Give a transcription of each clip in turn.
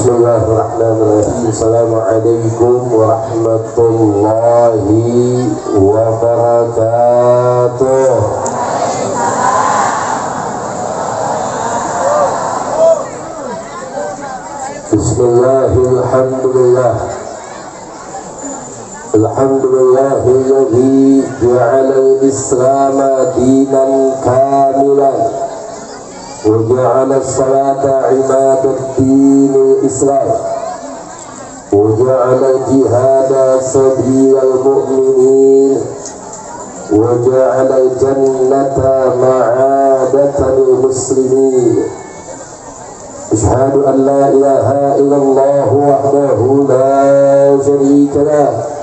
Bismillahirrahmanirrahim. Assalamualaikum warahmatullahi wabarakatuh. Bismillahirrahmanirrahim. Alhamdulillahilladzi ja'ala al-Islam dinan kamilan wa ja'ala as-salata 'imadad-din al-Islam wa ja'ala al-jihada sabilal mu'minin wa ja'ala al-jannata ma'adatan lil-muslimin. Asyhadu an la ilaha illallah wahdahu la syarika lah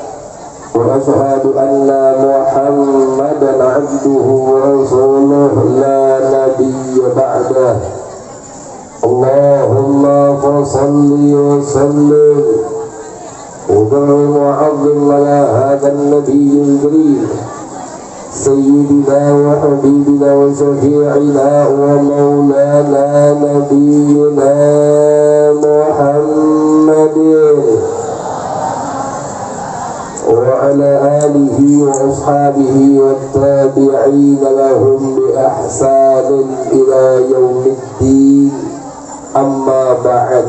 wa asyhadu anna Muhammadan 'abduhu wa rasuluhu la nabiyya ba'dah. Allahumma shalli wa sallim wa barik wa 'azzim ala hadha an-nabiyyil karim sayyidina wa habibina wa syafi'ina wa maulana nabiyyina Muhammadin wa ala alihi wa ashabihi wa tabi'in lahum bi ihsanin ila yaumiddin. Amma ba'd.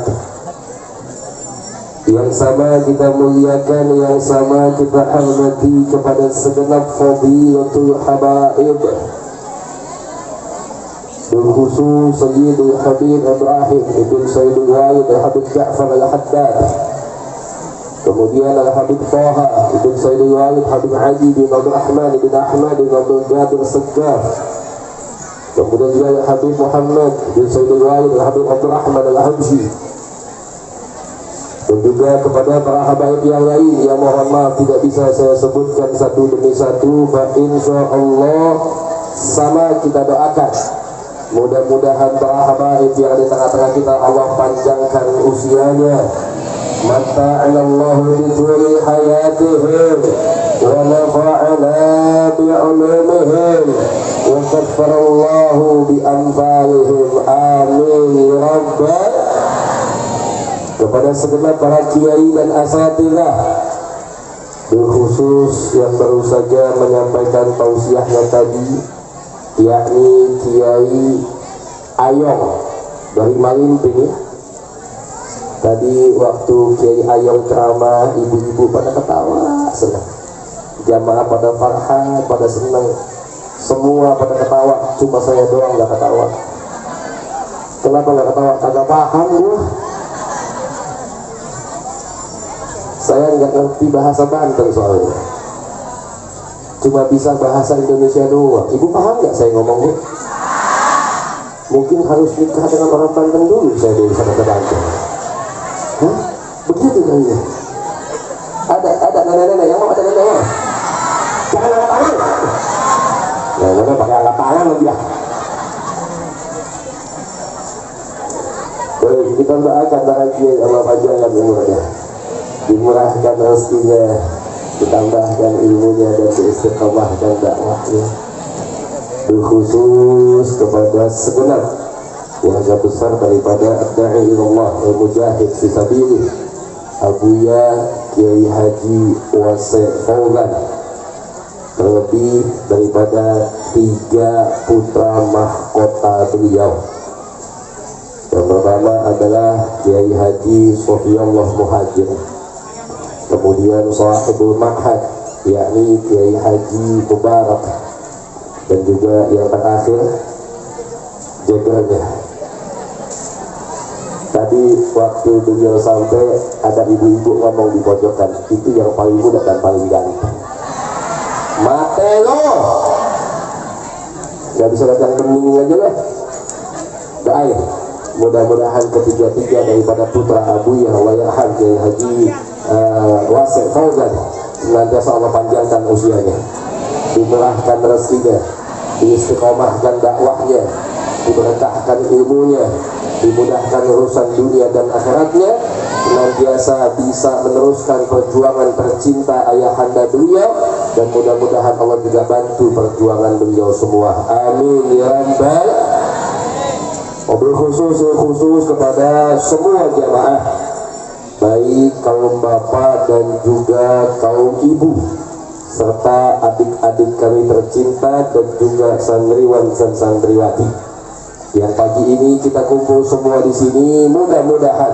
Yang sama kita muliakan, yang sama kita hormati kepada segenap fadilatul habaib, berkhusus Sayyidul Habib Ibrahim ibn Sayyidul Walid Al-Habib Ja'far Al-Haddad, kemudian Al-Habib Taha ibn Sayyidul Walid Habib Haji bin Abdul Rahman bin Ahmad bin Abdul Qadir As-Saggaf, kemudian juga Habib Muhammad bin Sayyidul Walid Al-Habib Abdul Rahman Al-Habsyi, dan juga kepada para habaib yang lain yang mohon maaf tidak bisa saya sebutkan satu demi satu. Fa insyaallah sama kita doakan mudah-mudahan para habaib yang di tengah-tengah kita Allah panjangkan usianya, mata'alallahu bi tuli hayatihim wa nafa'ana bi 'ulumihim wa kaffarallahu bi anfalihim, amin ya rabbal. Kepada segenap para kiai dan asatidzah, berkhusus yang baru saja menyampaikan tausiahnya tadi, yakni Kiai Ayong dari Malimping ya. Tadi waktu Kiai Ayong ceramah, ibu-ibu pada ketawa senang, jamaah pada farhan, pada senang, semua pada ketawa, cuma saya doang nggak ketawa. Kenapa nggak ketawa? Kagak paham gua. Saya nggak ngerti bahasa Banten soalnya, cuma bisa bahasa Indonesia doang. Ibu paham nggak saya ngomong bu? Mungkin harus nikah dengan orang Banten dulu saya dari sana ke Banten. Hah? Begitu kan ya? Ada nenek-nenek yang mau, ada nenek yang jangan angkat tangan. Nenek pakai angkat tangan lagi ya. Baik, kita doakan bahagia Allah panjangkan umurnya, dimurahkan rezekinya, ditambahkan ilmunya dan diistiqomahkan dakwahnya, berkhusus kepada segenap warga besar daripada ad-da'i ilallah wal mujahid fi sabilillah Abuya Kiai Haji Wase Fauzan, terlebih daripada 3 putra mahkota beliau. Yang pertama adalah Kiai Haji Sofiyullah Muhajir, kemudian sahibul ma'had yakni Kiai Haji Mubarak, dan juga yang terakhir jagalnya. Tadi waktu beliau sampai ada ibu-ibu ngomong di pojokan, itu yang paling muda dan paling ganteng. Matelo nggak bisa datang kening aja lah. Doain mudah-mudahan ketiga-tiga daripada putra Abu yang wayahan Kiai Haji Wase Fauzan senantiasa Allah panjangkan usianya, dimurahkan rezekinya, diistiqomahkan dakwahnya, diberkahkan ilmunya, dimudahkan urusan dunia dan akhiratnya, senantiasa bisa meneruskan perjuangan tercinta ayahanda beliau, dan mudah-mudahan Allah juga bantu perjuangan beliau semua, amin ya rabbal. Mobil khusus kepada semua jamaah, baik kaum bapak dan juga kaum ibu, serta adik-adik kami tercinta dan juga santriwan dan santriwati yang pagi ini kita kumpul semua di sini. Mudah-mudahan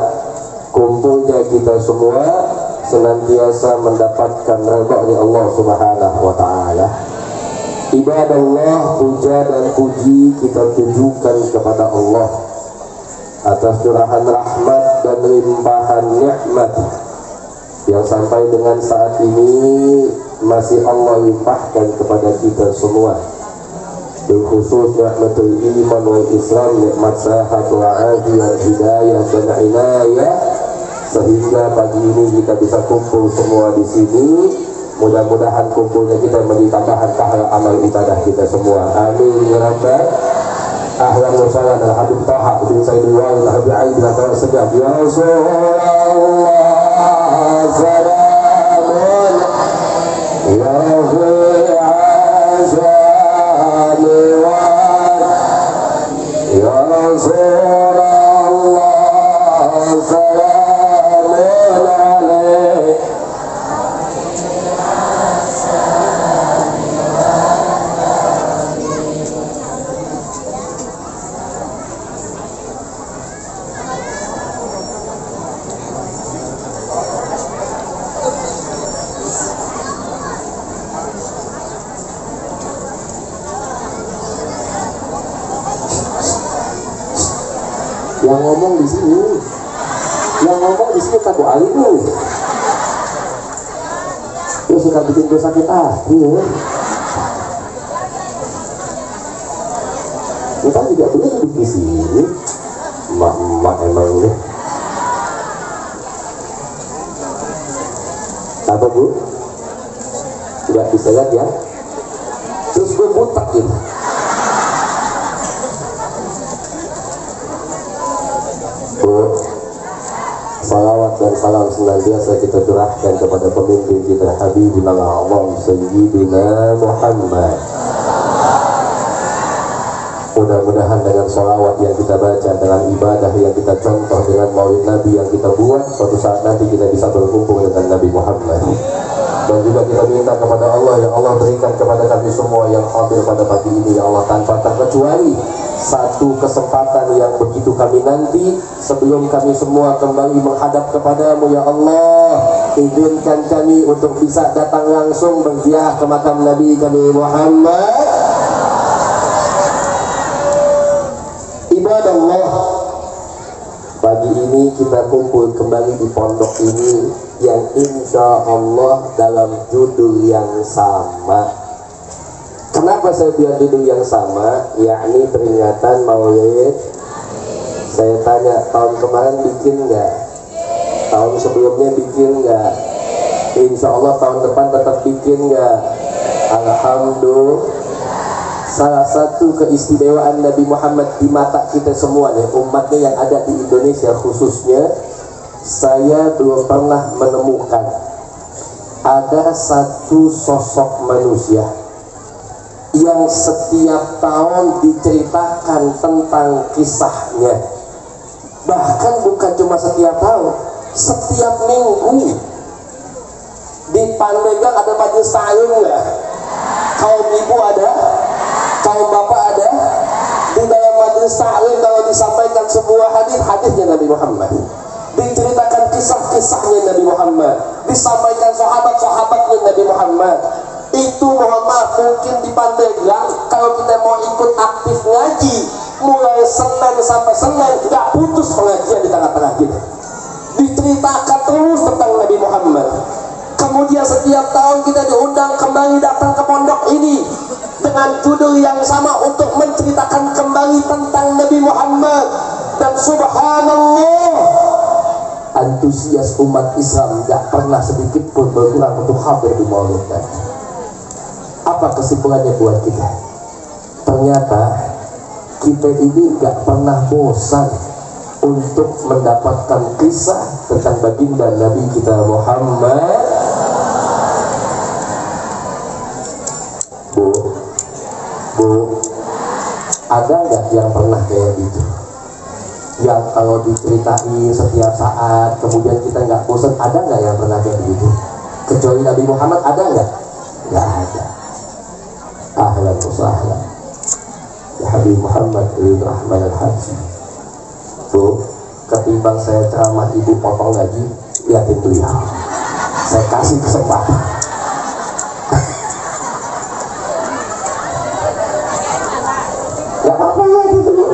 kumpulnya kita semua senantiasa mendapatkan ridha Allah Subhanahu wa taala. Ibadah Allah, puja dan puji kita tujukan kepada Allah atas curahan rahmat dan limpahan nikmat yang sampai dengan saat ini masih Allah limpahkan kepada kita semua, terkhusus nikmatul iman wal Islam, nikmat sehat wa afiyah, hidayah dan inayah, sehingga pagi ini kita bisa kumpul semua di sini. Mudah-mudahan kumpulnya kita menjadi tambahan pahala amal ibadah kita semua. Amin ya rabbal ahlan wa sahlan ala habib taha bin sayyidil walid habib aid bin abdul sajjad ya rasulullah salamun ya rafi azali wa ya rasulullah salamun alaih. Yang ngomong di sini, Tabu Ali tuh. Dia suka bikin gue sakit hati ya. Kita juga boleh duduk di sini. Emak emang ini. Apa bu? Tidak bisa lihat ya. Terus gue butak gitu. Salawat dan salam senantiasa kita curahkan kepada pemimpin kita Habibullah A'zam Sayyidina Muhammad. Mudah-mudahan dengan salawat yang kita baca, dengan ibadah yang kita contoh, dengan maulid Nabi yang kita buat, suatu saat nanti kita bisa berkumpul dengan Nabi Muhammad. Dan juga kita minta kepada Allah, ya Allah berikan kepada kami semua yang hadir pada pagi ini, ya Allah, tanpa terkecuali satu kesempatan yang begitu kami nanti sebelum kami semua kembali menghadap kepadamu, ya Allah, izinkan kami untuk bisa datang langsung berziarah ke makam Nabi kami Muhammad. Ibadah Allah, pagi ini kita kumpul kembali di pondok ini yang insya Allah dalam judul yang sama. Kenapa saya bilang judul yang sama? Yakni peringatan maulid. Saya tanya, tahun kemarin bikin nggak? Tahun sebelumnya bikin nggak? Insya Allah tahun depan tetap bikin nggak? Alhamdulillah. Salah satu keistimewaan Nabi Muhammad di mata kita semua nih, umatnya yang ada di Indonesia khususnya, saya belum pernah menemukan ada satu sosok manusia yang setiap tahun diceritakan tentang kisahnya. Bahkan bukan cuma setiap tahun, setiap minggu di Pandeglang ada majelis ta'lim nggak? Kaum ibu ada, kaum bapak ada. Di dalam majelis ta'lim kalau disampaikan sebuah hadisnya Nabi Muhammad, diceritakan kisah-kisahnya Nabi Muhammad, disampaikan sahabat-sahabatnya Nabi Muhammad. Itu mohon maaf, mungkin di Pandeglang kalau kita mau ikut aktif ngaji mulai Senin sampai Senin nggak putus pengajian di tengah-tengah kita, diceritakan terus tentang Nabi Muhammad. Kemudian setiap tahun kita diundang kembali datang ke pondok ini dengan judul yang sama untuk menceritakan kembali tentang Nabi Muhammad. Dan subhanallah, antusias umat Islam gak pernah sedikit pun berkurang untuk hadir di maulid tadi. Apa kesimpulannya buat kita? Ternyata kita ini gak pernah bosan untuk mendapatkan kisah tentang baginda Nabi kita Muhammad. Bu, ada nggak yang pernah kayak gitu? yang kalau diceritain setiap saat kemudian kita nggak bosan? Ada nggak yang pernah kayak begitu? Kecuali Nabi Muhammad, ada nggak? Nggak ada. Ahlan wa sahlan ya Habib Muhammad bin Rahman al-Haji. Bu, ketimbang saya ceramah ibu potong lagi, lihatin beliau. Saya kasih kesempatan. Gak apa-apa ya gitu Bu.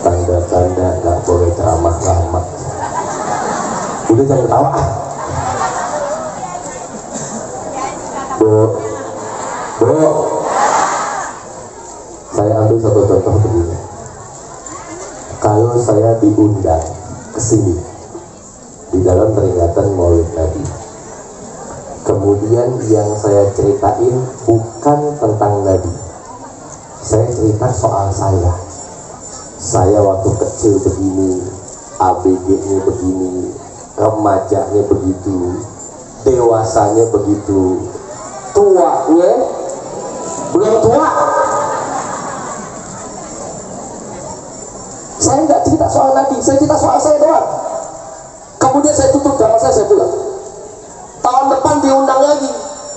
Tanda-tanda gak boleh ceramah lama. Udah jangan ketawa. Bu, saya ambil satu contoh begini. Kalau saya diundang ke sini di dalam peringatan Maulid Nabi, kemudian yang saya ceritain bukan tentang Nabi, saya cerita soal saya waktu kecil begini, ABG-nya begini, remajanya begitu, dewasanya begitu, tuanya belum tua. Saya nggak cerita soal Nabi, saya cerita soal saya doang. Kemudian saya tutup drama saya pulang. Tahun depan diundang lagi,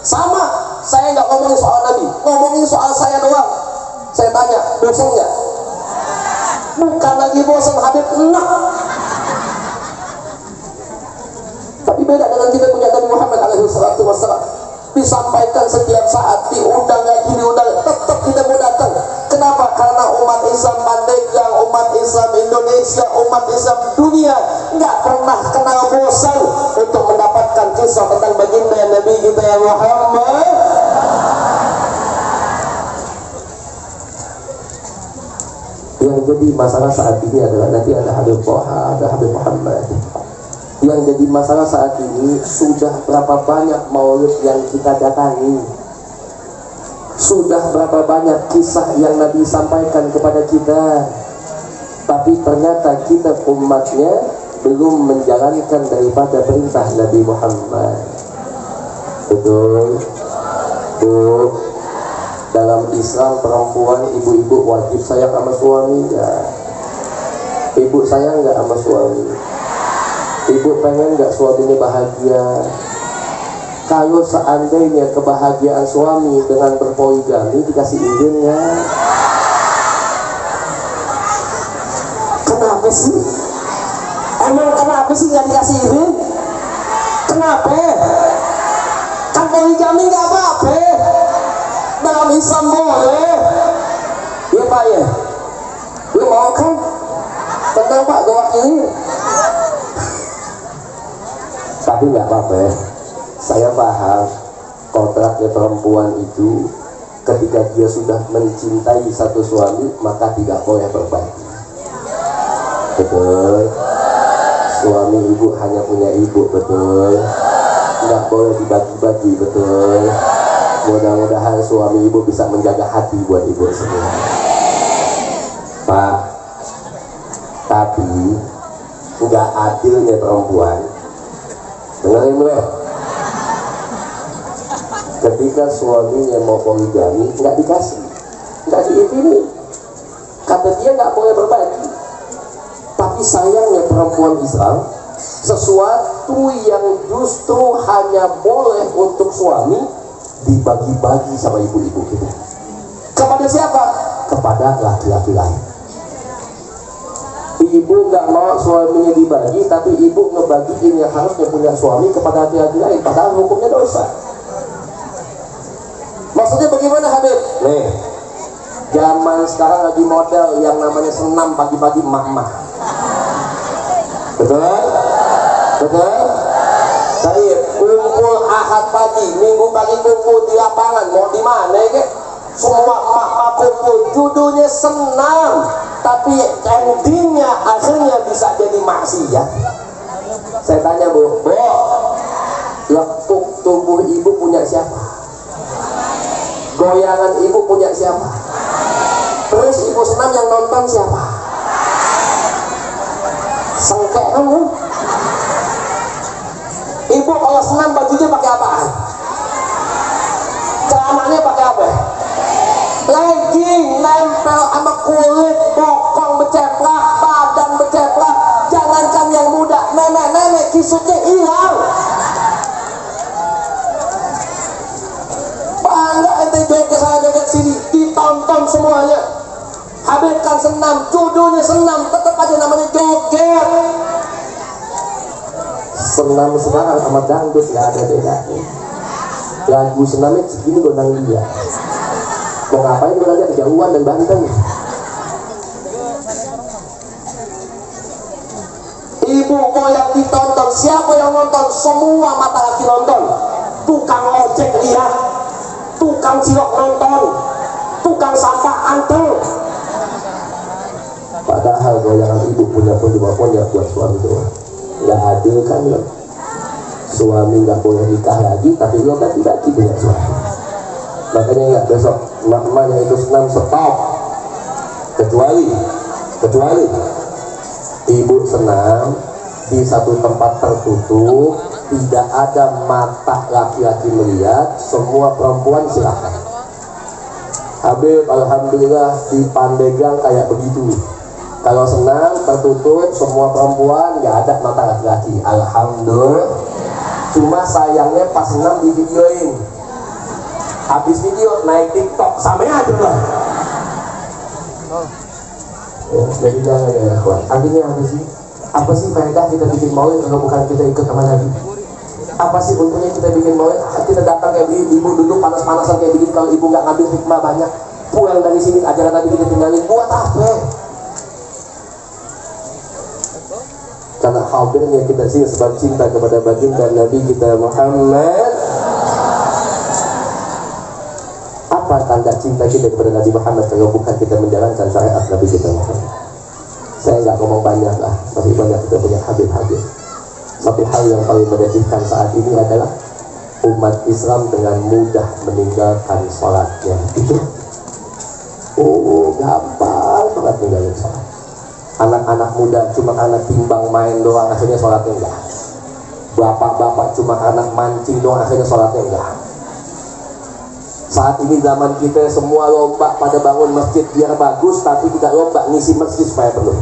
sama, saya nggak ngomongin soal Nabi, ngomongin soal saya doang. Saya tanya, bosan nggak? Bukan lagi bosan, Habib enak. Tapi beda dengan kita punya Nabi Muhammad alaihi salatu wassalam, disampaikan setiap saat, diundang lagi, tetap kita mau datang. Kenapa? Karena umat Islam Pandeglang, umat Islam Indonesia, umat Islam dunia nggak pernah kenal bosan untuk mendapatkan kisah tentang baginda Nabi kita yang Muhammad. Yang jadi masalah saat ini adalah nanti ada Habib Toha, ada Habib Muhammad. Yang jadi masalah saat ini, sudah berapa banyak maulid yang kita datangi, sudah berapa banyak kisah yang Nabi sampaikan kepada kita, tapi ternyata kita umatnya belum menjalankan daripada perintah Nabi Muhammad. Betul? Tuh, dalam Islam perempuan, ibu-ibu wajib sayang sama suami enggak? Ibu sayang enggak sama suami? Ibu pengen enggak suaminya bahagia? Kalau seandainya kebahagiaan suami dengan berpoligami dikasih izinnya, kenapa sih? Emang kenapa sih nggak dikasih izin? Kenapa? Kan poligami nggak apa-apa. Dalam Islam boleh. Iya Pak ya? Lu mau kan? Tenang Pak, gue wakili. Tapi nggak apa-apa. Saya paham kontraknya perempuan itu ketika dia sudah mencintai satu suami maka tidak boleh berbagi. Betul. Suami ibu hanya punya ibu, betul. Nggak boleh dibagi-bagi, betul. Mudah-mudahan suami ibu bisa menjaga hati buat ibu semua. Pak, tapi nggak adilnya perempuan. Dengerin gue. Ketika suaminya mau poligami nggak dikasih, nggak diizini, kata dia nggak boleh berbagi. Tapi sayangnya perempuan Islam, sesuatu yang justru hanya boleh untuk suami dibagi-bagi sama ibu-ibu kita. Kepada siapa? Kepada laki-laki lain. Ibu nggak mau suaminya dibagi, tapi ibu ngebagiin yang harusnya punya suami kepada laki-laki lain, padahal hukumnya dosa. Maksudnya bagaimana Habib? Nih, zaman sekarang lagi model yang namanya senam pagi-pagi emak-emak. Betul? Betul? Baik, kumpul Ahad pagi, Minggu pagi kumpul di lapangan, mau di mana ya? Semua emak-emak kumpul, judulnya senam, tapi endingnya akhirnya bisa jadi maksiat. Saya tanya Bu, lekuk tubuh ibu punya siapa? Goyangan ibu punya siapa? Terus ibu senam yang nonton siapa? Sengkek kan? Ibu kalau senam bajunya pakai apaan? Celananya pakai apa? Legging nempel sama kulit, bokong beceplak, badan beceplak. Jangankan yang muda, nenek-nenek kisutnya hilang. Bangga ente joget sana joget sini, ditonton semuanya. Habiskan senam, judulnya senam, tetap aja namanya joget. Senam sekarang sama dangdut nggak ada bedanya. Lagu senamnya segini gondang dia. Mau ngapain gue aja kejauhan dan Banten. Ibu mau yang ditonton, siapa yang nonton? Semua mata laki nonton. Tukang ojek lihat, tukang cilok nonton, tukang sampah antel. Padahal goyangan ibu punya pun ya buat suami doang. Nggak adil kan lo? Suami nggak boleh nikah lagi, tapi lo bagi-bagi punya suami. Makanya ya besok emak-emak yang itu senam stop. Kecuali ibu senam di satu tempat tertutup, tidak ada mata laki-laki melihat, semua perempuan silakan. Habib alhamdulillah di Pandeglang kayak begitu. Kalau senam tertutup, semua perempuan, nggak ada mata laki-laki. Alhamdulillah. Cuma sayangnya pas senam di videoin. Habis video naik TikTok, sama aja lah. Jadi jangan ya kawan. Artinya apa sih? Apa sih faedah kita bikin maulid kalau bukan kita ikut sama Nabi? Apa sih untungnya kita bikin maulid? Kita datang kayak begini, ibu duduk panas-panasan kayak begini. Kalau ibu nggak ngambil hikmah banyak, pulang dari sini ajaran Nabi kita tinggalin, buat apa? Karena hadirnya kita sini sebab cinta kepada baginda Nabi kita Muhammad. Apa tanda cinta kita kepada Nabi Muhammad kalau bukan kita menjalankan syariat Nabi kita Muhammad? Saya nggak ngomong banyak lah, masih banyak kita punya Habib-Habib. Satu hal yang paling menyedihkan saat ini adalah umat Islam dengan mudah meninggalkan sholatnya. Itu, gampang banget meninggalkan sholat. Anak-anak muda cuma karena timbang main doang akhirnya sholatnya enggak. Bapak-bapak cuma karena mancing doang akhirnya sholatnya enggak. Saat ini zaman kita semua lomba pada bangun masjid biar bagus, tapi tidak lomba ngisi masjid supaya penuh.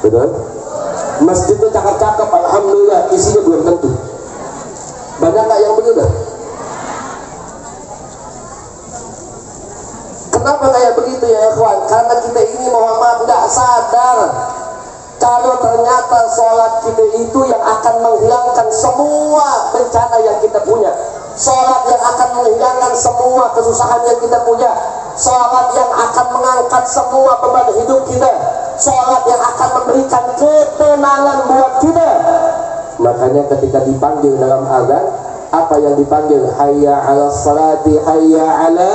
Betul? Masjid itu cakep-cakep, alhamdulillah, isinya belum tentu. Banyak nggak yang begitu? Kenapa kayak begitu ya ikhwan? Karena kita ini mohon maaf nggak sadar kalau ternyata sholat kita itu yang akan menghilangkan semua bencana yang kita punya. Sholat yang akan menghilangkan semua kesusahan yang kita punya. Sholat yang akan mengangkat semua beban hidup kita. Sholat yang akan memberikan ketenangan buat kita. Makanya ketika dipanggil dalam azan, apa yang dipanggil? Hayya ala salati, hayya ala.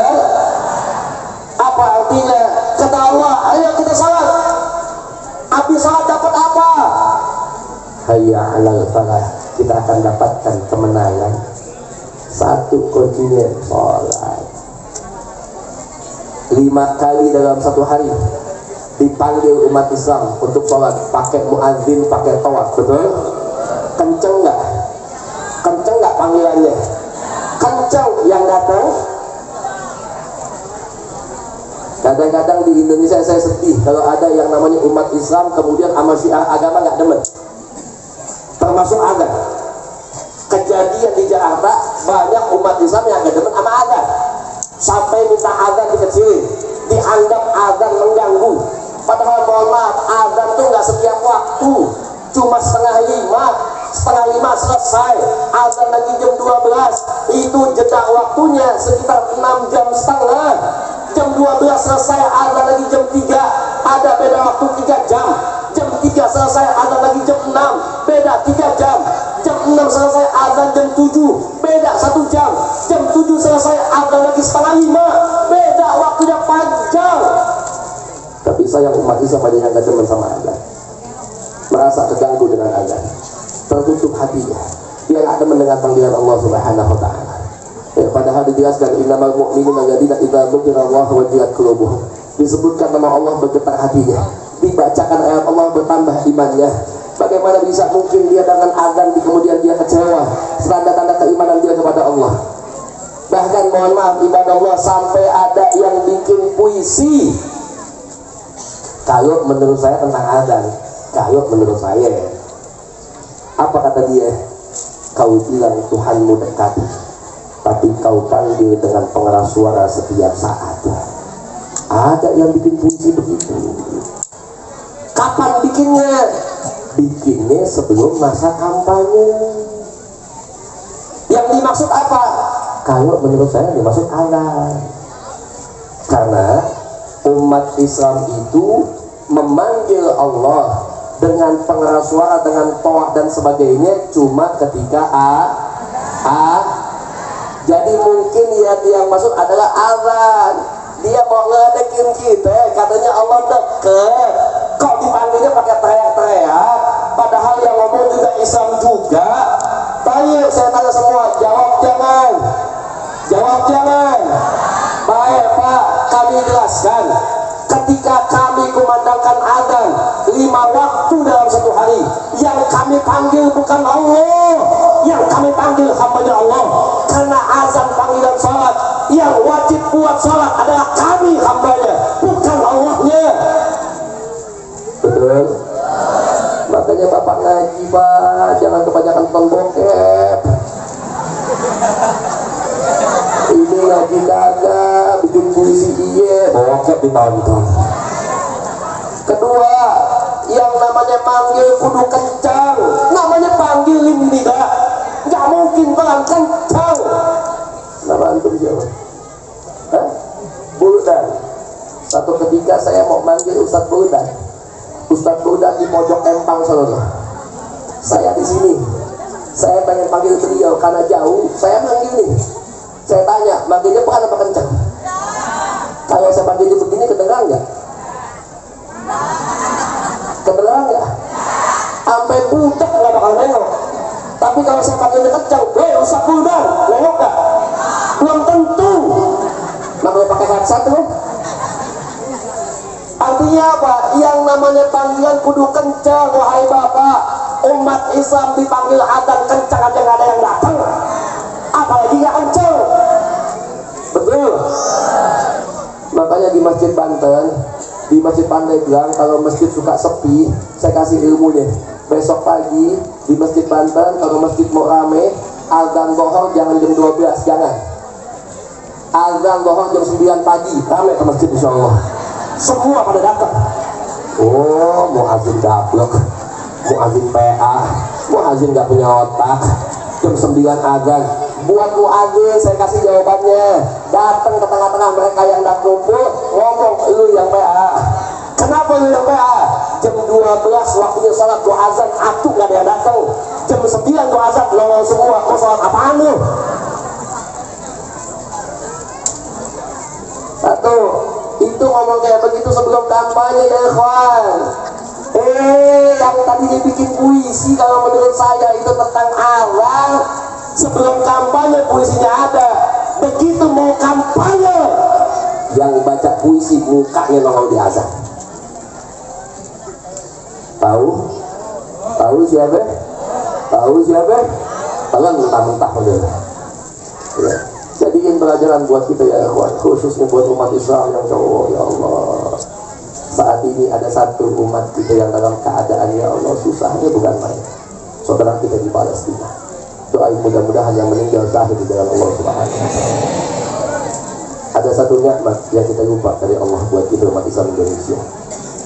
Apa artinya? Kata Allah, ayo kita sholat. Habis sholat dapat apa? Hayya ala falah. Kita akan dapatkan kemenangan. Satu kuncinya sholat. 5 kali dalam satu hari dipanggil umat Islam untuk sholat, pakai muadzin, pakai tawaf. Betul? Kenceng nggak? Kenceng nggak panggilannya? Kenceng yang datang. Kadang-kadang di Indonesia saya sedih kalau ada yang namanya umat Islam kemudian sama syiah agama nggak demen, termasuk azan. Kejadian di Jakarta banyak umat Islam yang gak demen sama azan, sampai minta azan dikecilin, dianggap azan mengganggu. Padahal mohon maaf, azan tuh gak setiap waktu, cuma setengah lima selesai, azan lagi jam 12, itu jeda waktunya sekitar 6 jam setengah. Jam 12 selesai, azan lagi jam 3, ada beda waktu 3 jam. Jam 3 selesai, azan lagi 7, beda 1 jam. Jam 7 selesai, adzan lagi setengah 5, beda waktunya panjang. Tapi sayang umat Islam banyak yang gak demen sama adzan, merasa terganggu dengan adzan, tertutup hatinya, dia gak demen dengan panggilan Allah Subhanahu wa Ta'ala. Padahal dijelaskan innamal mu'minuna alladzina idza dzukirallahu wajilat qulubuhum, disebutkan nama Allah bergetar hatinya, dibacakan ayat Allah bertambah imannya. Bagaimana bisa mungkin dia dengan adzan di kemudian dia kecewa? Tanda-tanda keimanan dia kepada Allah. Bahkan mohon maaf ibadah Allah, sampai ada yang bikin puisi. Kalau menurut saya tentang adzan, kalau menurut saya, apa kata dia? Kau bilang Tuhanmu dekat, tapi kau panggil dengan pengeras suara setiap saat. Ada yang bikin puisi begitu. Kapan bikinnya? Bikinnya sebelum masa kampanye. Yang dimaksud apa? Kalau menurut saya dimaksud adzan. Karena umat Islam itu memanggil Allah dengan pengeras suara, dengan toa dan sebagainya cuma ketika jadi mungkin yang maksud adalah adzan. Dia mau ngeledekin kita, katanya Allah deket, kok dipanggilnya pakai teriak-teriak, padahal yang ngomong juga Islam juga. Tanya, saya tanya semua, jawab jangan, jawab jangan. Baik Pak, kami jelaskan, ketika kami kumandangkan adzan 5 waktu dalam 1 hari, yang kami panggil bukan Allah, yang kami panggil hamba-Nya Allah. Karena azan panggilan salat, yang wajib buat salat adalah kami hamba-Nya, bukan Allahnya. Betul? Makanya Bapak ngaji Pak, jangan kebanyakan nonton bokep. Ini ngaji kagak, bikin puisi iya, bokep ditonton. Kedua, yang namanya panggil kudu kencang, namanya panggilin tidak, nggak mungkin pelan, kencang. Nama antum siapa? Buldan. Satu ketika saya mau manggil Ustadz Buldan, Ustadz Buldan di pojok Empang Solo. Saya di sini, saya pengen panggil beliau karena jauh, saya manggil nih. Saya tanya, manggilnya pelan apa kencang? Kalau saya panggilnya begini kedengeran nggak? Kedengeran nggak? Sampai budak nggak bakal nengok. Tapi kalau saya panggilnya kencang, weh Ustadz Buldan, nengok nggak? Belum tentu. Makanya pakai headset tuh. Artinya apa? Yang namanya panggilan kudu kencang. Wahai Bapak, umat Islam dipanggil adzan kencang aja nggak ada yang datang, apalagi nggak kencang. Betul? Makanya di Masjid Banten, di Masjid Pandeglang, kalau masjid suka sepi, saya kasih ilmunya. Besok pagi di Masjid Banten, kalau masjid mau rame, adzan zuhur jangan jam 12, jangan. Adzan zuhur jam 9 pagi, rame ke masjid insyaallah. Semua pada datang. Oh, muazin gablok, muazin PA, muazin gak punya otak. Jam 9 adzan. Buat muazin saya kasih jawabannya. Datang ke tengah-tengah mereka yang dah kumpul, ngomong lu yang PA. Kenapa lu yang PA? Jam 12 waktunya sholat doa azan, atuh gak ada yang datang. Jam 9 doa azan, lo semua mau sholat apaan lu? Satu, itu ngomong kayak begitu sebelum kampanye ya ikhwan. Yang tadi dibikin puisi kalau menurut saya itu tentang adzan. Sebelum kampanye puisinya ada, begitu mau kampanye yang baca puisi mukanya nongol di azan. Tahu siapa? Tahu siapa? Kalian mentah-mentah udah. Ya. Jadiin pelajaran buat kita ya ikhwan, khususnya buat umat Islam yang cowok. Ya Allah, saat ini ada satu umat kita yang dalam keadaan ya Allah susahnya bukan main. Saudara kita di Palestina, doain mudah-mudahan yang meninggal syahid di jalan Allah Subhanahu wa Ta'ala. Ada satu nikmat yang kita lupa dari Allah buat kita umat Islam Indonesia.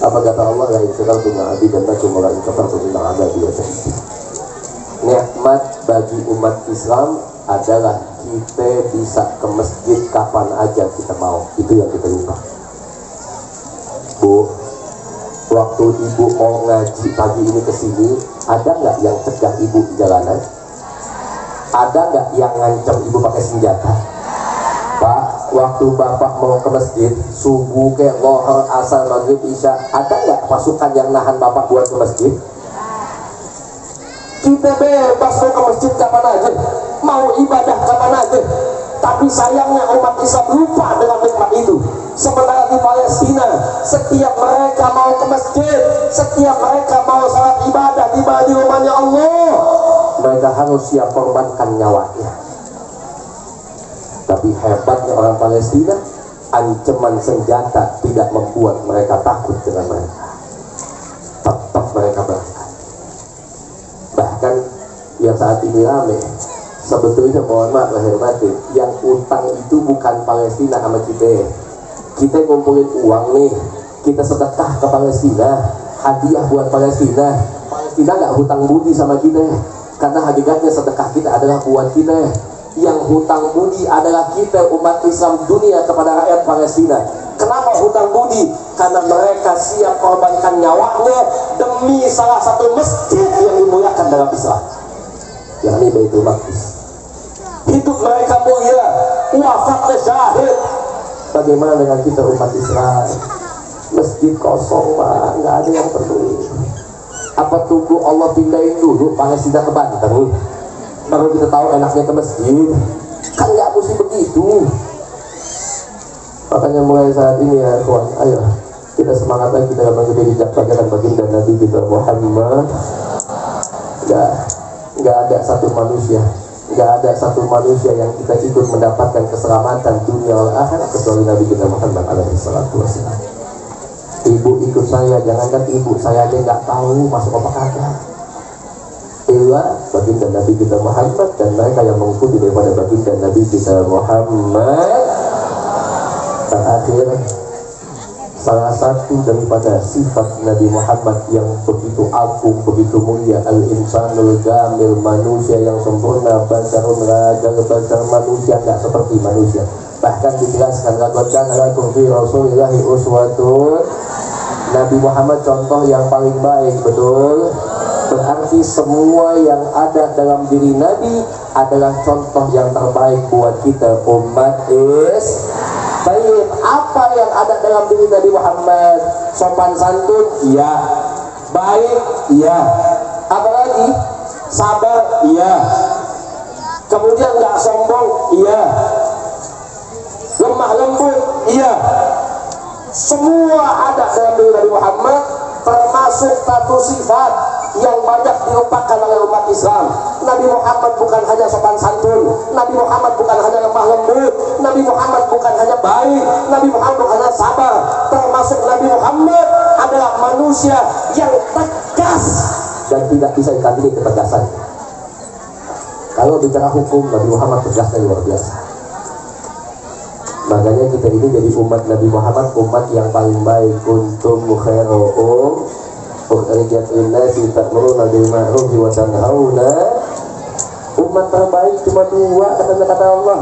Apa kata Allah? La in syakartum la azidannakum wa la in kafartum inna adzabi lasyadid. Nikmat bagi umat Islam adalah kita bisa ke masjid kapan aja kita mau. Itu yang kita lupa. Bu, waktu ibu mau ngaji pagi ini ke sini, ada nggak yang cegah ibu di jalanan? Ada nggak yang ngancam ibu pakai senjata? Pak, waktu bapak mau ke masjid subuh kayak lohar, asar, maghrib, isya, ada nggak pasukan yang nahan bapak buat ke masjid? Kita bebas mau ke masjid kapan aja, mau ibadah kapan aja. Tapi sayangnya umat Islam lupa dengan nikmat itu. Sementara di Palestina, setiap mereka mau ke masjid, setiap mereka mau salat ibadah di rumahnya Allah, mereka harus siap korbankan nyawanya. Tapi hebatnya orang Palestina, ancaman senjata tidak membuat mereka takut dengan mereka. Tetap mereka berangkat. Bahkan yang saat ini rame, sebetulnya mohon maaf lahir batin, yang utang itu bukan Palestina sama kita. Kita ngumpulin uang nih, kita sedekah ke Palestina, hadiah buat Palestina. Palestina nggak hutang budi sama kita, karena hakikatnya sedekah kita adalah buat kita. Yang hutang budi adalah kita umat Islam dunia kepada rakyat Palestina. Kenapa hutang budi? Karena mereka siap korbankan nyawanya demi salah satu masjid yang dimuliakan dalam Islam, yakni Baitul Maqdis. Hidup mereka mulia, wafatnya syahid. Bagaimana dengan kita umat Islam? Masjid kosong Pak, nggak ada yang peduli. Apa tunggu Allah pindahin dulu Palestina ke Banten baru kita tahu enaknya ke masjid? Kan nggak mesti begitu. Makanya mulai saat ini ya kawan, ayo kita semangat lagi dalam mengikuti jejak pelajaran baginda Nabi kita Muhammad. Nggak ada satu manusia yang kita ikut mendapatkan keselamatan dunia wal akhirat kecuali Nabi kita Muhammad alaihi salatu wassalam. Ibu ikut saya, jangankan ibu, saya aja nggak tahu masuk apa kagak. Ila baginda Nabi kita Muhammad dan mereka yang mengikuti daripada baginda Nabi kita Muhammad. Terakhir, salah satu daripada sifat Nabi Muhammad yang begitu agung, begitu mulia, al-insanul gamil, manusia yang sempurna, basarun rajal, basar manusia nggak seperti manusia. Bahkan dijelaskan laqad kana lakum fi rasulillahi uswatun. Nabi Muhammad contoh yang paling baik, betul? Berarti semua yang ada dalam diri Nabi adalah contoh yang terbaik buat kita umat Baik, apa yang ada dalam diri Nabi Muhammad? Sopan santun, iya. Baik, iya. Apa lagi? Sabar, iya. Kemudian nggak sombong, iya. Lemah lembut, iya. Semua ada dalam diri Nabi Muhammad, termasuk satu sifat yang banyak dilupakan oleh umat Islam. Nabi Muhammad bukan hanya sopan santun, Nabi Muhammad bukan hanya lemah lembut, Nabi Muhammad bukan hanya baik, Nabi Muhammad bukan hanya sabar. Termasuk Nabi Muhammad adalah manusia yang tegas dan tidak bisa ditandingi ketegasan. Kalau bicara hukum, Nabi Muhammad tegasnya luar biasa. Makanya kita ini jadi umat Nabi Muhammad, umat yang paling baik. Kuntum khairum ukhrijat lin-nasi ta'muruna bil ma'ruf wa tanhauna. Umat terbaik cuma dua kata Allah.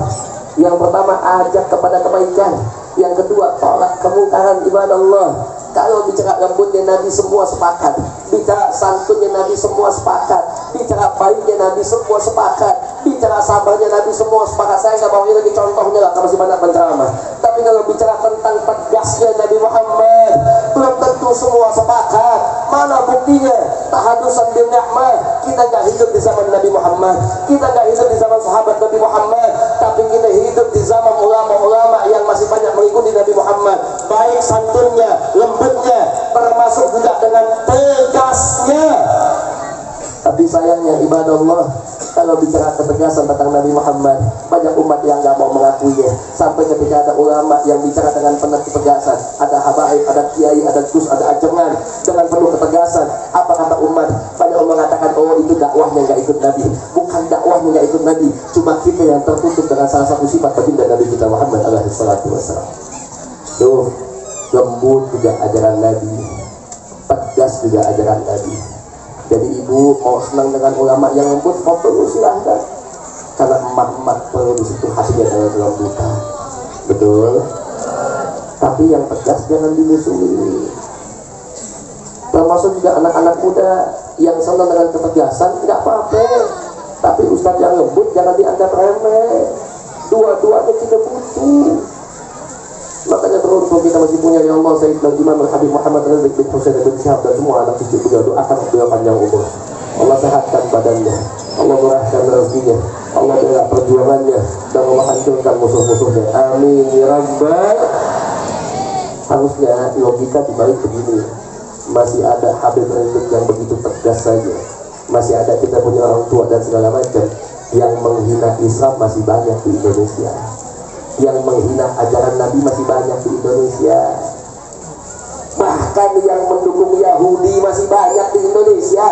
Yang pertama ajak kepada kebaikan, yang kedua tolak kemungkaran ibadah Allah. Kalau bicara lembutnya Nabi semua sepakat, bicara santunnya Nabi semua sepakat, bicara baiknya Nabi semua sepakat, bicara sabarnya Nabi semua sepakat. Saya nggak mau ini lagi contohnya lah, masih banyak penceramah. Tapi kalau bicara tentang tegasnya Nabi Muhammad, belum tentu semua sepakat. Mana buktinya? Tahadusan bil ni'mah. Kita nggak hidup di zaman Nabi Muhammad, kita nggak hidup di zaman sahabat Nabi Muhammad, tapi kita hidup di zaman ulama-ulama yang masih banyak mengikuti Nabi Muhammad. Baik santunnya, lembutnya, termasuk juga dengan tegasnya. Tapi sayangnya ibadah Allah, kalau bicara ketegasan tentang Nabi Muhammad, banyak umat yang nggak mau mengakuinya. Sampai ketika ada ulama yang bicara dengan penuh ketegasan, ada habaib, ada kiai, ada gus, ada ajengan dengan penuh ketegasan. Apa kata umat? Banyak orang mengatakan, oh itu dakwahnya nggak ikut Nabi. Bukan dakwahnya nggak ikut Nabi, cuma kita yang tertutup dengan salah satu sifat baginda Nabi kita Muhammad alaihi salatu wassalam. Tuh, lembut juga ajaran Nabi, tegas juga ajaran Nabi. Jadi ibu mau senang dengan ulama yang lembut, foto silahkan. Karena emak-emak perlu disitu hasilnya dengan kelembutan. Betul? Tapi yang tegas jangan dimusuhi. Termasuk juga anak-anak muda yang senang dengan ketegasan, nggak apa-apa. Tapi Ustaz yang lembut jangan dianggap remeh. Dua-duanya kita butuh. Makanya beruntung kita masih punya ya Allah Sayyidina Imam Al-Habib Muhammad Rizik bin Husain bin Syihab dan semua anak cucu beliau. Doakan beliau panjang umur, Allah sehatkan badannya, Allah murahkan rezekinya, Allah bela perjuangannya, dan Allah hancurkan musuh-musuhnya. Amin ya Rabbal. Harusnya logika dibalik begini. Masih ada Habib Rizik yang begitu tegas saja, masih ada kita punya orang tua dan segala macam yang menghina Islam masih banyak di Indonesia, yang menghina ajaran Nabi masih banyak di Indonesia, bahkan yang mendukung Yahudi masih banyak di Indonesia.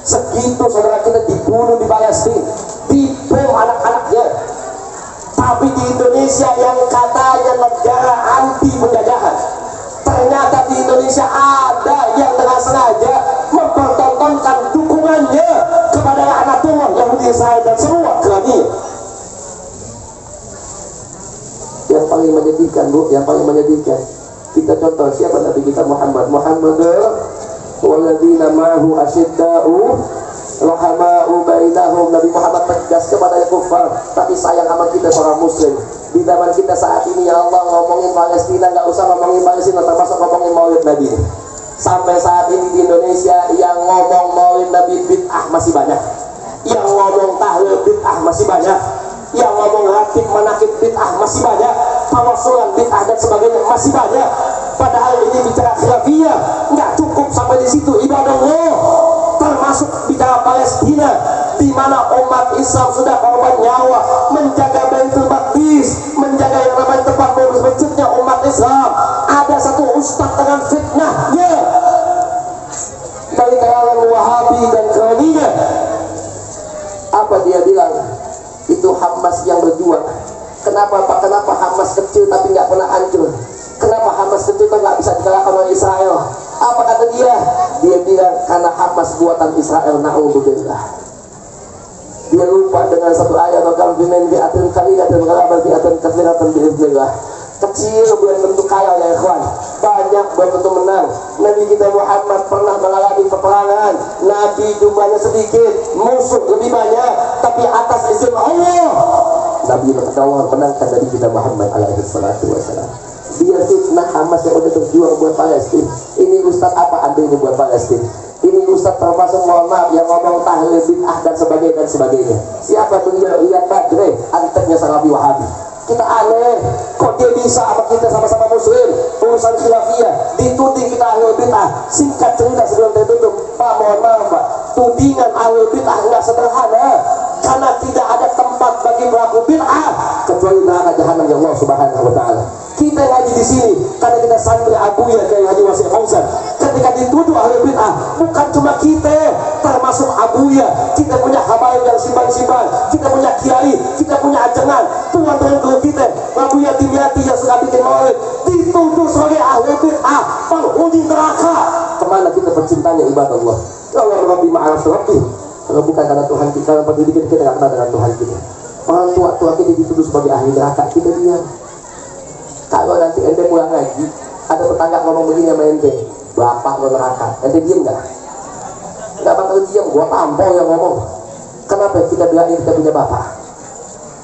Segitu saudara kita dibunuh di Palestina, dibom anak-anaknya. Tapi di Indonesia yang katanya negara anti penjajahan, ternyata di Indonesia ada yang dengan sengaja mempertontonkan dukungannya kepada Anatollah, Yahudi, Israel dan semua kerajaan. Yang paling menyedihkan Bu, yang paling menyedihkan, kita contoh siapa Nabi kita Muhammad walladzina ma'ahu asyidda'u rahama'u bainahum. Nabi Muhammad tegas kepada kufar, tapi sayang sama kita para muslim. Di zaman kita saat ini ya Allah, ngomongin Palestina nggak usah ngomongin Palestina, termasuk ngomongin Maulid Nabi. Sampai saat ini di Indonesia yang ngomong Maulid Nabi bid'ah masih banyak, yang ngomong tahlil bid'ah masih banyak, yang ngomong rakib manakib bid'ah masih banyak, tawassulan bid'ah dan sebagainya masih banyak. Padahal ini bicara khilafiyah, nggak cukup sampai di situ ibadah Allah. Termasuk bicara Palestina, di mana umat Islam sudah korban nyawa menjaga Baitul Maqdis, menjaga yang namanya tempat masjidnya umat Islam. Ada satu ustaz dengan fitnahnya dari kalangan Wahabi dan kroninya. Apa dia bilang? Itu Hamas yang berjuang. Kenapa Pak? Kenapa Hamas kecil tapi nggak pernah hancur? Kenapa Hamas kecil itu nggak bisa dikalahkan oleh Israel? Apa kata dia? Dia bilang karena Hamas buatan Israel. Na'udzubillah. Dia lupa dengan satu ayat, "Wakam bimin bi'atin qalilatan ghalabat bi'atin katsiratan bi'iznillah." Kecil belum tentu kaya ya ikhwan, banyak belum tentu menang. Nabi kita Muhammad pernah mengalami peperangan, Nabi jumlahnya sedikit, musuh lebih banyak, tapi atas izin Allah Nabi Allah menangkan Nabi kita Muhammad alaihi salatu wassalam. Dia fitnah Hamas yang udah berjuang buat Palestina. Ini ustaz apa anda ini buat Palestina? Ini ustaz termasuk mohon maaf yang ngomong tahlil bid'ah dan sebagainya. Siapa tuh Iyad Badre, anteknya Salafi Wahabi. Kita aneh, kok dia bisa sama kita sama-sama muslim, urusan khilafiyah, dituding kita ahlul bid'ah. Singkat cerita sebelum saya tutup, Pak mohon maaf Pak, tudingan ahlul bid'ah nggak sederhana, karena tidak ada tempat bagi pelaku bid'ah kecuali neraka jahanam ya Allah Subhanahu wa taala. Kita ngaji di sini karena kita santri Abu ya kayak Haji Wasif Fauzan. Ketika dituduh ahlul bid'ah, bukan cuma kita, termasuk Abu ya. Kita punya habaib yang simpan-simpan, kita punya kiai, kita punya ajengan, tuan-tuan kita, Abu Yatim Yati yang suka bikin maulid, dituduh sebagai ahlul bid'ah, penghuni neraka. Kemana kita percintanya ibadah Allah? Ya Allah Rabbi ma'araf Rabbi. Kalau bukan karena Tuhan kita, karena pendidikan kita nggak kenal dengan Tuhan kita. Orang tua-tua kita dituduh sebagai ahli neraka, kita diam. Kalau nanti ente pulang ngaji, ada tetangga ngomong begini sama ente, bapak lo neraka, ente diem nggak? Nggak bakal diem, gua tampol yang ngomong. Kenapa kita bilang kita punya bapak?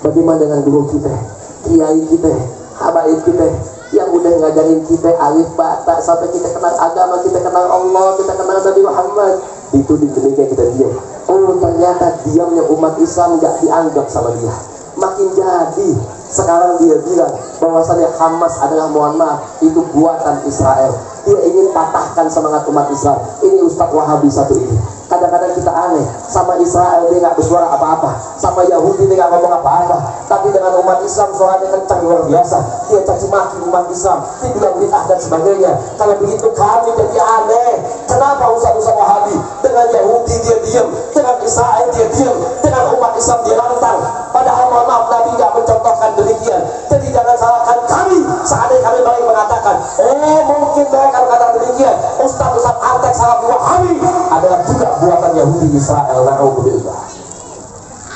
Bagaimana dengan guru kita, kiai kita, habaib kita, yang udah ngajarin kita alif bata sampai kita kenal agama, kita kenal Allah, kita kenal Nabi Muhammad. Itu di dunia kita diam. Oh ternyata diamnya umat Islam nggak dianggap sama dia. Makin jadi sekarang dia bilang bahwasannya Hamas adalah mohon maaf itu buatan Israel. Dia ingin patahkan semangat umat Islam. Ini Ustadz Wahabi satu ini. Kadang-kadang kita aneh, sama Israel dia nggak bersuara apa-apa, sama Yahudi dia nggak ngomong apa-apa, tapi dengan umat Islam suaranya kencang luar biasa. Dia caci maki umat Islam, dia bilang bid'ah dan sebagainya. Kalau begitu kami jadi aneh. Kenapa Ustadz Wahabi dengan Yahudi dia diam, dengan Israel dia diam, dengan umat Islam dia lantang? Padahal mohon maaf Nabi nggak mencontohkan demikian. Jadi jangan salahkan kami. Seandainya kami balik mengatakan, oh mungkin mereka berkata demikian, Ustadz Antek Salafi Wahabi adalah juga buatan Yahudi Israel. Na'udzubillah.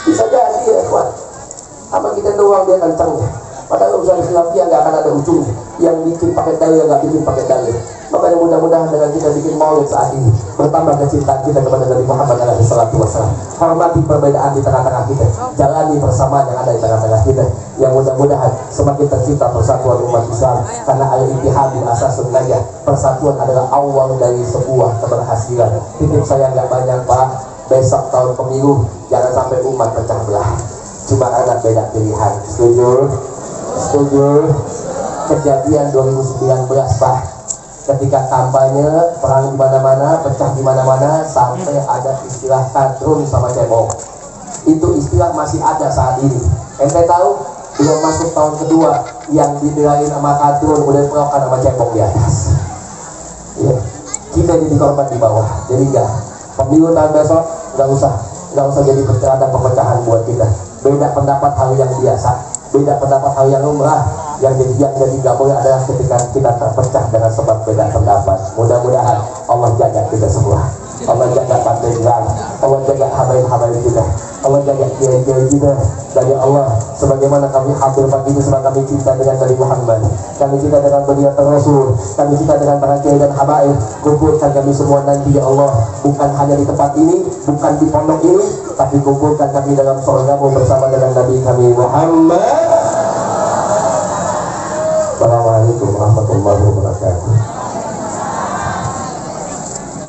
Bisa jadi ya kawan, apa kita doang dia kencang. Padahal urusan khilafiyah nggak akan ada ujungnya. Yang bikin pakai dalil nggak bikin pakai dalil. Makanya mudah-mudahan dengan kita bikin maulid saat ini bertambah kecintaan kita kepada Nabi Muhammad SAW. Hormati perbedaan di tengah-tengah kita, jalani persamaan yang ada di tengah-tengah kita, yang mudah-mudahan semakin tercipta persatuan umat Islam. Karena al-ittihad asasun najah, persatuan adalah awal dari sebuah keberhasilan. Titip saya nggak banyak Pak, besok tahun pemilu jangan sampai umat pecah belah cuma karena beda pilihan. Setuju? Setuju? Kejadian 2019 Pak, ketika kampanye perang di mana-mana, pecah di mana-mana, sampai ada istilah kadrun sama cebong. Itu istilah masih ada saat ini. Ente tahu belum masuk tahun kedua yang dibelain sama kadrun udah perokan sama cebong di atas. Ya. Kita jadi korban di bawah. Jadi enggak, pemilu tahun besok nggak usah jadi perceraian dan pemecahan buat kita. Beda pendapat hal yang biasa, beda pendapat hal yang lumrah. Yang jadi gak boleh adalah ketika kita terpecah dengan sebab beda pendapat. Mudah-mudahan Allah jaga kita semua, Allah jaga Pandeglang, Allah jaga habaib-habaib kita, Allah jaga kiai-kiai kita. Dari Allah, sebagaimana kami hadir pagi ini, sebab kami cinta dengan Nabi Muhammad, kami cinta dengan beliau Rasul, kami cinta dengan para kiai dan habaib. Kumpulkan kami semua nanti ya Allah, bukan hanya di tempat ini, bukan di pondok ini, tapi kumpulkan kami dalam surgamu bersama dengan Nabi kami Muhammad. Assalamualaikum warahmatullahi wabarakatuh.